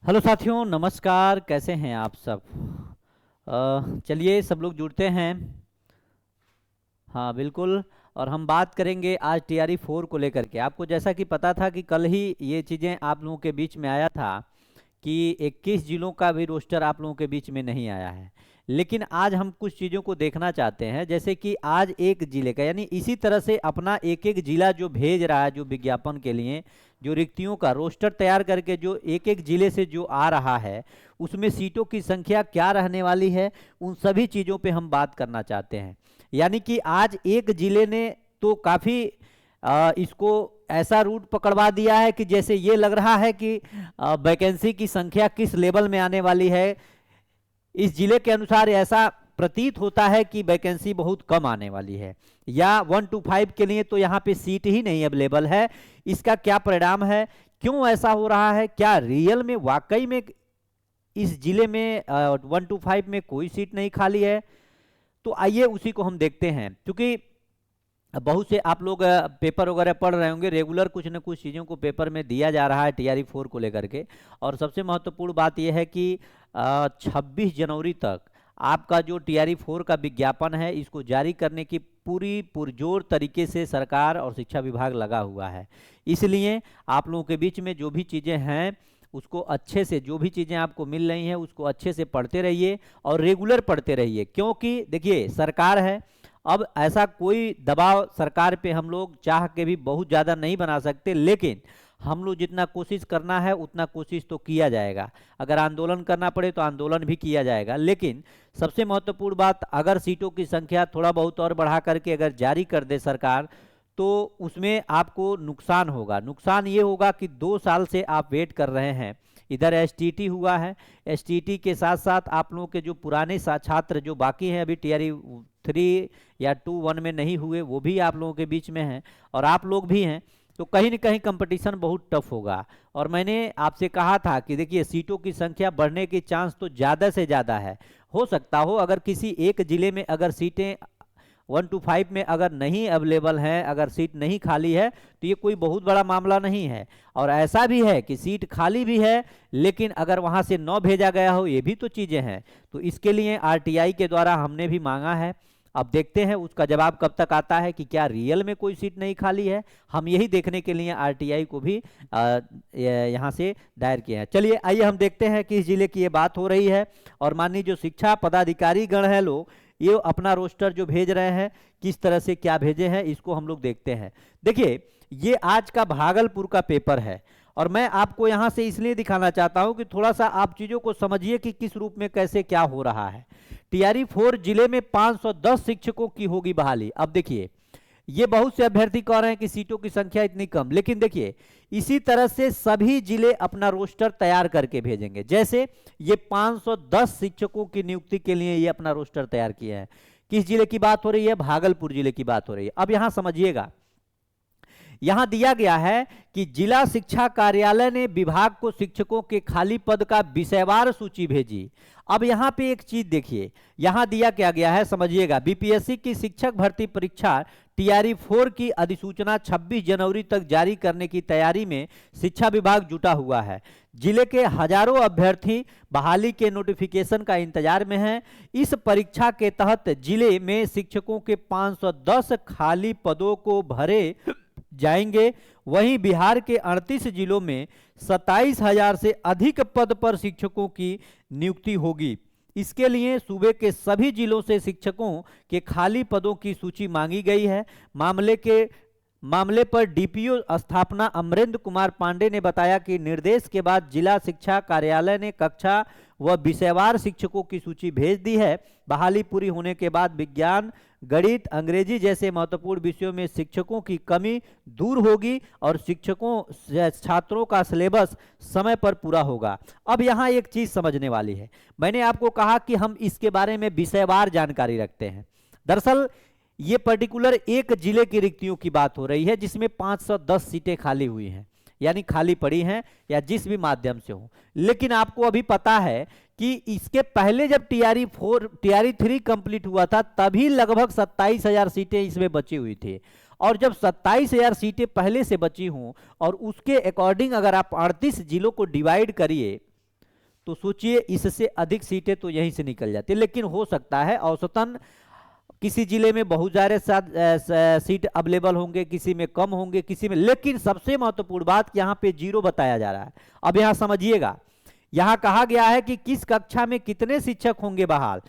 Hello साथियों, नमस्कार। कैसे हैं आप सब? चलिए सब लोग जुड़ते हैं। हाँ बिल्कुल। और हम बात करेंगे आज TRE 4 को लेकर के। आपको जैसा कि पता था कि कल ही ये चीज़ें आप लोगों के बीच में आया था कि 21 जिलों का भी रोस्टर आप लोगों के बीच में नहीं आया है। लेकिन आज हम कुछ चीज़ों को देखना चाहते हैं, जैसे कि आज एक जिले का, यानी इसी तरह से अपना एक एक जिला जो भेज रहा है, जो विज्ञापन के लिए जो रिक्तियों का रोस्टर तैयार करके जो एक एक जिले से जो आ रहा है, उसमें सीटों की संख्या क्या रहने वाली है, उन सभी चीज़ों पे हम बात करना चाहते हैं। यानी कि आज एक जिले ने तो काफ़ी इसको ऐसा रूट पकड़वा दिया है कि जैसे ये लग रहा है कि वैकेंसी की संख्या किस लेवल में आने वाली है। इस जिले के अनुसार ऐसा प्रतीत होता है कि वैकेंसी बहुत कम आने वाली है, या 1 to 5 के लिए तो यहाँ पे सीट ही नहीं अवेलेबल है। इसका क्या परिणाम है, क्यों ऐसा हो रहा है, क्या रियल में वाकई में इस जिले में 1 to 5 में कोई सीट नहीं खाली है? तो आइए उसी को हम देखते हैं। क्योंकि बहुत से आप लोग पेपर वगैरह पढ़ रहे होंगे, रेगुलर कुछ न कुछ चीज़ों को पेपर में दिया जा रहा है TRE 4 को लेकर के। और सबसे महत्वपूर्ण बात यह है कि 26 जनवरी तक आपका जो TRE 4 का विज्ञापन है, इसको जारी करने की पूरी पुरजोर तरीके से सरकार और शिक्षा विभाग लगा हुआ है। इसलिए आप लोगों के बीच में जो भी चीज़ें हैं उसको अच्छे से, जो भी चीज़ें आपको मिल रही हैं उसको अच्छे से पढ़ते रहिए और रेगुलर पढ़ते रहिए। क्योंकि देखिए सरकार है, अब ऐसा कोई दबाव सरकार पे हम लोग चाह के भी बहुत ज़्यादा नहीं बना सकते, लेकिन हम लोग जितना कोशिश करना है उतना कोशिश तो किया जाएगा। अगर आंदोलन करना पड़े तो आंदोलन भी किया जाएगा। लेकिन सबसे महत्वपूर्ण बात, अगर सीटों की संख्या थोड़ा बहुत और बढ़ा करके अगर जारी कर दे सरकार, तो उसमें आपको नुकसान होगा। नुकसान ये होगा कि 2 साल से आप वेट कर रहे हैं। इधर STT हुआ है, STT के साथ साथ आप लोगों के जो पुराने छात्र जो बाकी हैं, अभी TRE 3 या 2-1 में नहीं हुए, वो भी आप लोगों के बीच में हैं और आप लोग भी हैं। तो कहीं न कहीं कंपटीशन बहुत टफ होगा। और मैंने आपसे कहा था कि देखिए सीटों की संख्या बढ़ने के चांस तो ज़्यादा से ज़्यादा है। हो सकता हो अगर किसी एक ज़िले में अगर सीटें 1 to 5 में अगर नहीं अवेलेबल हैं, अगर सीट नहीं खाली है, तो ये कोई बहुत बड़ा मामला नहीं है। और ऐसा भी है कि सीट खाली भी है, लेकिन अगर वहाँ से 9 भेजा गया हो, ये भी तो चीज़ें हैं। तो इसके लिए RTI के द्वारा हमने भी मांगा है। अब देखते हैं उसका जवाब कब तक आता है कि क्या रियल में कोई सीट नहीं खाली है। हम यही देखने के लिए RTI को भी यहाँ से दायर किए हैं। चलिए आइए हम देखते हैं किस जिले की ये बात हो रही है, और माननीय जो शिक्षा पदाधिकारी गण हैं लोग, ये अपना रोस्टर जो भेज रहे हैं किस तरह से क्या भेजे हैं, इसको हम लोग देखते हैं। देखिए ये आज का भागलपुर का पेपर है, और मैं आपको यहाँ से इसलिए दिखाना चाहता हूँ कि थोड़ा सा आप चीज़ों को समझिए कि किस रूप में कैसे क्या हो रहा है। TRE 4 जिले में 510 शिक्षकों की होगी बहाली। अब देखिए ये बहुत से अभ्यर्थी कह रहे हैं कि सीटों की संख्या इतनी कम, लेकिन देखिए इसी तरह से सभी जिले अपना रोस्टर तैयार करके भेजेंगे। जैसे ये 510 शिक्षकों की नियुक्ति के लिए ये अपना रोस्टर तैयार किया है। किस जिले की बात हो रही है? भागलपुर जिले की बात हो रही है। अब यहां समझिएगा, यहां दिया गया है कि जिला शिक्षा कार्यालय ने विभाग को शिक्षकों के खाली पद का विषयवार सूची भेजी। अब यहां पे एक चीज देखिए, यहां दिया क्या गया है, समझिएगा। BPSC की शिक्षक भर्ती परीक्षा TRE 4 की अधिसूचना 26 जनवरी तक जारी करने की तैयारी में शिक्षा विभाग जुटा हुआ है। जिले के हजारों अभ्यर्थी बहाली के नोटिफिकेशन का इंतजार में हैं। इस परीक्षा के तहत जिले में शिक्षकों के 510 खाली पदों को भरे जाएंगे। वहीं बिहार के 38 जिलों में 27,000 से अधिक पद पर शिक्षकों की नियुक्ति होगी। इसके लिए सूबे के सभी जिलों से शिक्षकों के खाली पदों की सूची मांगी गई है। मामले पर DPO स्थापना अमरेंद्र कुमार पांडे ने बताया कि निर्देश के बाद जिला शिक्षा कार्यालय ने कक्षा व विषयवार शिक्षकों की सूची भेज दी है। बहाली पूरी होने के बाद विज्ञान, गणित, अंग्रेजी जैसे महत्वपूर्ण विषयों में शिक्षकों की कमी दूर होगी और छात्रों का सिलेबस समय पर पूरा होगा। अब यहाँ एक चीज समझने वाली है, मैंने आपको कहा कि हम इसके बारे में विषयवार जानकारी रखते हैं। दरअसल ये पर्टिकुलर एक जिले की रिक्तियों की बात हो रही है जिसमें 510 सीटें खाली हुई हैं, यानी खाली पड़ी हैं या जिस भी माध्यम से हो। लेकिन आपको अभी पता है कि इसके पहले जब TRE 3 कंप्लीट हुआ था, तभी लगभग 27,000 सीटें इसमें बची हुई थी। और जब 27,000 सीटें पहले से बची हों और उसके अकॉर्डिंग अगर आप 38 जिलों को डिवाइड करिए, तो सोचिए इससे अधिक सीटें तो यहीं से निकल जाती, लेकिन हो सकता है औसतन किसी जिले में बहुत सारे सीट अवेलेबल होंगे, किसी में कम होंगे, किसी में, लेकिन सबसे महत्वपूर्ण बात यहाँ पे 0 बताया जा रहा है। अब यहाँ समझिएगा, यहाँ कहा गया है कि किस कक्षा में कितने शिक्षक होंगे बहाल।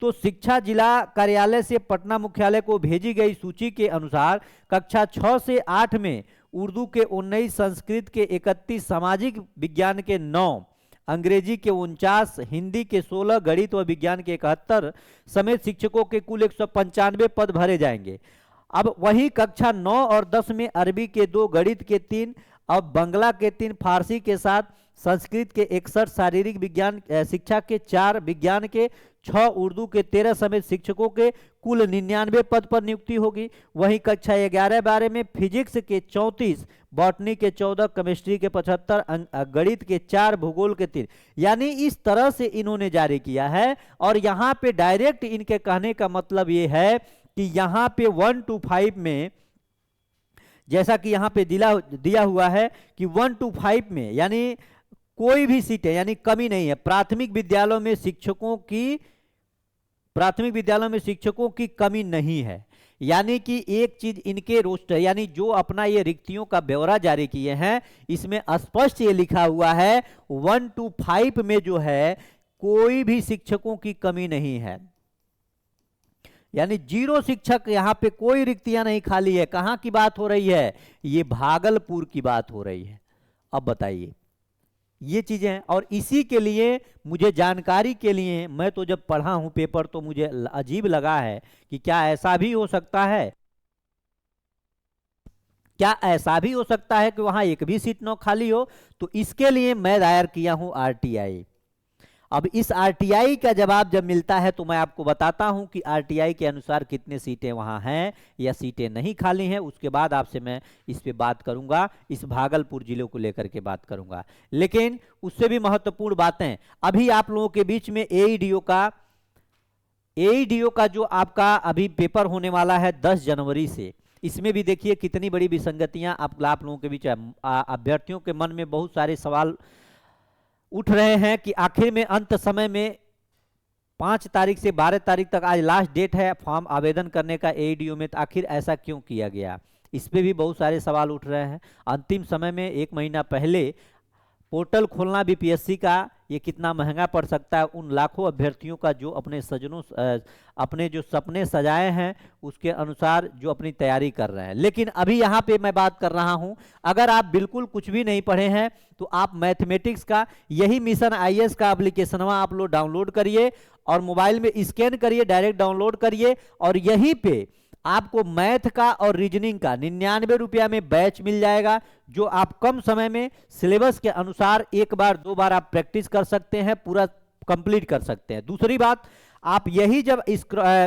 तो शिक्षा जिला कार्यालय से पटना मुख्यालय को भेजी गई सूची के अनुसार कक्षा 6 से 8 में उर्दू के 19, संस्कृत के 31, सामाजिक विज्ञान के 9, अंग्रेजी के 49, हिंदी के 16, गणित व विज्ञान के 71 समेत शिक्षकों के कुल 195 पद भरे जाएंगे। अब वही कक्षा 9 और 10 में अरबी के 2, गणित के 3, अब बंगला के 3, फारसी के 7, संस्कृत के 61, शारीरिक विज्ञान शिक्षा के 4, विज्ञान के 6, उर्दू के 13 समेत शिक्षकों के कुल 99 पद पर नियुक्ति होगी। वहीं कक्षा 11-12 में फिजिक्स के 34, बॉटनी के 14, केमिस्ट्री के 75, गणित के 4, भूगोल के 3, यानी इस तरह से इन्होंने जारी किया है। और यहाँ पे डायरेक्ट इनके कहने का मतलब ये है कि यहाँ पे 1 to 5 में, जैसा कि यहाँ पे दिया हुआ है कि 1 to 5 में यानी कोई भी सीटें, यानी कमी नहीं है। प्राथमिक विद्यालयों में शिक्षकों की कमी नहीं है। यानी कि एक चीज इनके रोस्टर, यानी जो अपना ये रिक्तियों का ब्यौरा जारी किए हैं, इसमें स्पष्ट ये लिखा हुआ है 1 to 5 में जो है कोई भी शिक्षकों की कमी नहीं है, यानी 0 शिक्षक, यहां पे कोई रिक्तियां नहीं खाली है। कहां की बात हो रही है? ये भागलपुर की बात हो रही है। अब बताइए, ये चीजें हैं। और इसी के लिए मुझे जानकारी के लिए, मैं तो जब पढ़ा हूं पेपर तो मुझे अजीब लगा है कि क्या ऐसा भी हो सकता है, क्या ऐसा भी हो सकता है कि वहां एक भी सीट न खाली हो। तो इसके लिए मैं दायर किया हूं आरटीआई। अब इस आरटीआई का जवाब जब मिलता है तो मैं आपको बताता हूं कि आरटीआई के अनुसार कितने सीटें वहां हैं या सीटें नहीं खाली हैं। उसके बाद आपसे मैं इस पे बात करूंगा, इस भागलपुर जिले को लेकर के बात करूंगा। लेकिन उससे भी महत्वपूर्ण बातें, अभी आप लोगों के बीच में एईडीओ का जो आपका अभी पेपर होने वाला है 10 जनवरी से, इसमें भी देखिए कितनी बड़ी विसंगतियां आप लोगों के बीच, अभ्यर्थियों के मन में बहुत सारे सवाल उठ रहे हैं कि आखिर में अंत समय में 5 तारीख से 12 तारीख तक, आज लास्ट डेट है फॉर्म आवेदन करने का एईडीओ में, तो आखिर ऐसा क्यों किया गया? इस पे भी बहुत सारे सवाल उठ रहे हैं। अंतिम समय में 1 महीना पहले पोर्टल खोलना बीपीएससी का, ये कितना महंगा पड़ सकता है उन लाखों अभ्यर्थियों का जो अपने अपने जो सपने सजाए हैं उसके अनुसार जो अपनी तैयारी कर रहे हैं। लेकिन अभी यहाँ पे मैं बात कर रहा हूँ, अगर आप बिल्कुल कुछ भी नहीं पढ़े हैं तो आप मैथमेटिक्स का यही मिशन आईएएस का एप्लीकेशन आप लोग डाउनलोड करिए और मोबाइल में स्कैन करिए, डायरेक्ट डाउनलोड करिए, और यहीं पे आपको मैथ का और रीजनिंग का 99 रुपया में बैच मिल जाएगा, जो आप कम समय में सिलेबस के अनुसार 1 बार 2 बार आप प्रैक्टिस कर सकते हैं, पूरा कंप्लीट कर सकते हैं। दूसरी बात, आप यही जब इस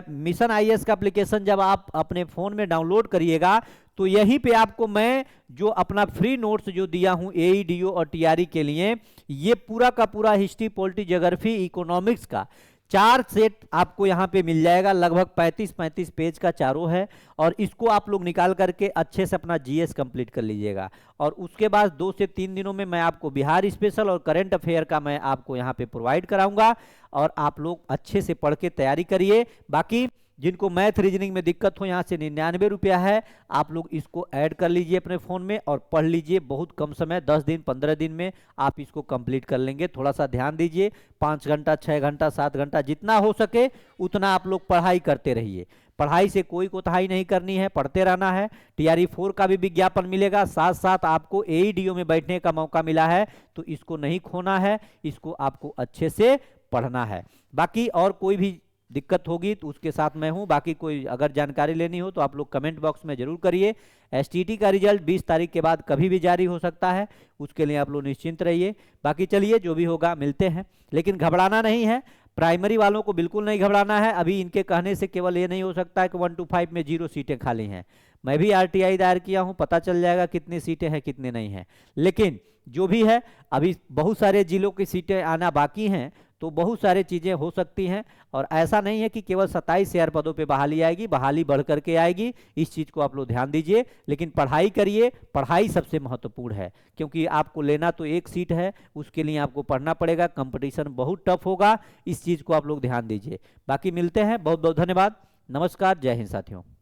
मिशन आईएएस का एप्लीकेशन जब आप अपने फोन में डाउनलोड करिएगा तो यहीं पे आपको मैं जो अपना फ्री नोट्स जो दिया हूं एईडीओ और टीआरई के लिए, ये पूरा का पूरा हिस्ट्री, पॉलिटी, ज्योग्राफी, इकोनॉमिक्स का 4 सेट आपको यहाँ पे मिल जाएगा। लगभग 35 पेज का चारों है, और इसको आप लोग निकाल करके अच्छे से अपना जीएस कंप्लीट कर लीजिएगा। और उसके बाद 2 से 3 दिनों में मैं आपको बिहार स्पेशल और करंट अफेयर का मैं आपको यहाँ पे प्रोवाइड कराऊंगा, और आप लोग अच्छे से पढ़ के तैयारी करिए। बाकी जिनको मैथ रीजनिंग में दिक्कत हो, यहाँ से 99 रुपया है, आप लोग इसको ऐड कर लीजिए अपने फ़ोन में और पढ़ लीजिए। बहुत कम समय, 10 दिन 15 दिन में आप इसको कंप्लीट कर लेंगे। थोड़ा सा ध्यान दीजिए, 5 घंटा 6 घंटा 7 घंटा जितना हो सके उतना आप लोग पढ़ाई करते रहिए। पढ़ाई से कोई कोताही नहीं करनी है, पढ़ते रहना है। टीआरई 4 का भी विज्ञापन मिलेगा, साथ साथ आपको एईडीओ में बैठने का मौका मिला है, तो इसको नहीं खोना है, इसको आपको अच्छे से पढ़ना है। बाकी और कोई भी दिक्कत होगी तो उसके साथ मैं हूं। बाकी कोई अगर जानकारी लेनी हो तो आप लोग कमेंट बॉक्स में जरूर करिए। एसटीटी का रिजल्ट 20 तारीख के बाद कभी भी जारी हो सकता है, उसके लिए आप लोग निश्चिंत रहिए। बाकी चलिए, जो भी होगा मिलते हैं, लेकिन घबराना नहीं है। प्राइमरी वालों को बिल्कुल नहीं घबराना है। अभी इनके कहने से केवल ये नहीं हो सकता है कि 1 to 5 में 0 सीटें खाली हैं। मैं भी आरटीआई दायर किया हूं, पता चल जाएगा कितनी सीटें हैं कितने नहीं हैं। लेकिन जो भी है, अभी बहुत सारे जिलों की सीटें आना बाकी हैं, तो बहुत सारी चीज़ें हो सकती हैं। और ऐसा नहीं है कि केवल 27 AR पदों पे बहाली आएगी, बहाली बढ़ करके आएगी, इस चीज़ को आप लोग ध्यान दीजिए। लेकिन पढ़ाई करिए, पढ़ाई सबसे महत्वपूर्ण है, क्योंकि आपको लेना तो एक सीट है, उसके लिए आपको पढ़ना पड़ेगा, कंपटीशन बहुत टफ होगा, इस चीज़ को आप लोग ध्यान दीजिए। बाकी मिलते हैं, बहुत बहुत धन्यवाद, नमस्कार, जय हिंद साथियों।